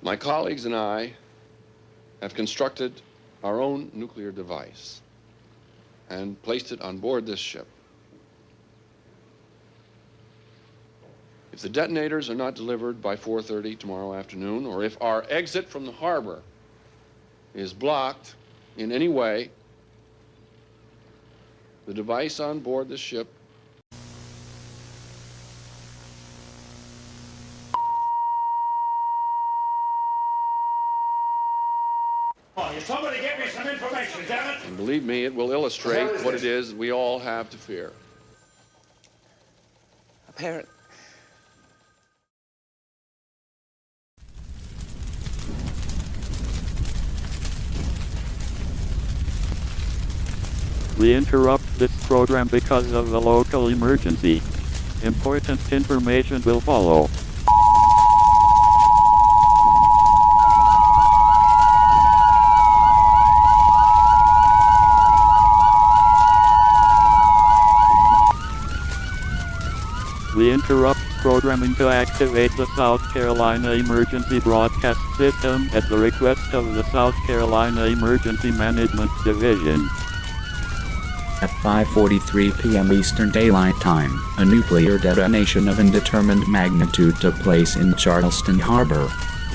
My colleagues and I have constructed our own nuclear device and placed it on board this ship. If the detonators are not delivered by 4:30 tomorrow afternoon, or if our exit from the harbor is blocked in any way, the device on board the ship Somebody get me some information, damn it! and believe me, it will illustrate what it is we all have to fear. Apparently. We interrupt this program because of the local emergency. Important information will follow. We interrupt programming to activate the South Carolina Emergency Broadcast System at the request of the South Carolina Emergency Management Division. At 5:43 p.m. Eastern Daylight Time, a nuclear detonation of indeterminate magnitude took place in Charleston Harbor.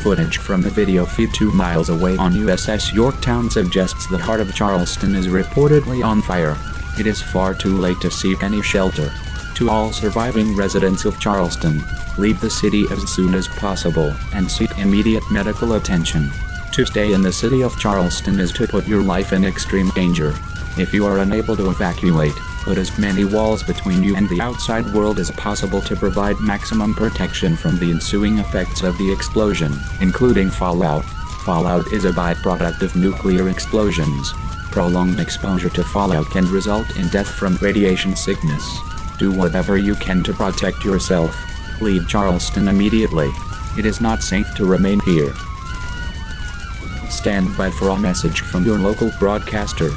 Footage from the video feed 2 miles away on USS Yorktown suggests the heart of Charleston is reportedly on fire. It is far too late to seek any shelter. To all surviving residents of Charleston, leave the city as soon as possible and seek immediate medical attention. To stay in the city of Charleston is to put your life in extreme danger. If you are unable to evacuate, put as many walls between you and the outside world as possible to provide maximum protection from the ensuing effects of the explosion, including fallout. Fallout is a byproduct of nuclear explosions. Prolonged exposure to fallout can result in death from radiation sickness. Do whatever you can to protect yourself. Leave Charleston immediately. It is not safe to remain here. Stand by for a message from your local broadcaster.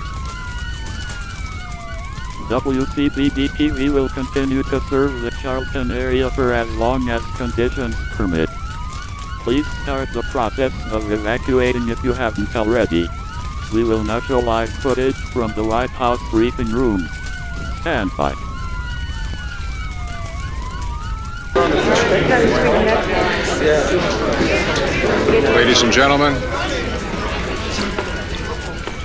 WCBD-TV will continue to serve the Charleston area for as long as conditions permit. Please start the process of evacuating if you haven't already. We will now show live footage from the White House briefing room. Stand by. Ladies and gentlemen,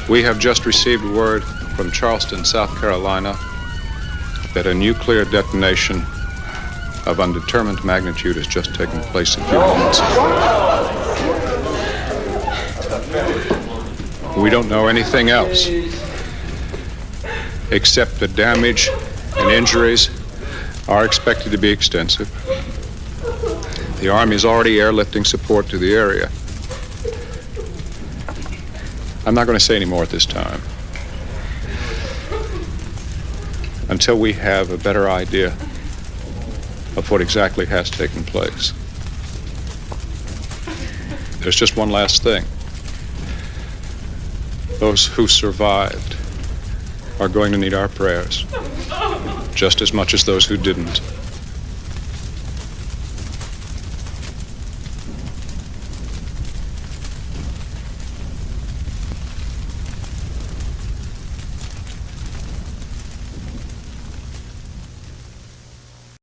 we have just received word from Charleston, South Carolina, that a nuclear detonation of undetermined magnitude has just taken place a few moments ago. We don't know anything else, except the damage and injuries are expected to be extensive. The Army is already airlifting support to the area. I'm not going to say any more at this time, until we have a better idea of what exactly has taken place. There's just one last thing. Those who survived are going to need our prayers, just as much as those who didn't.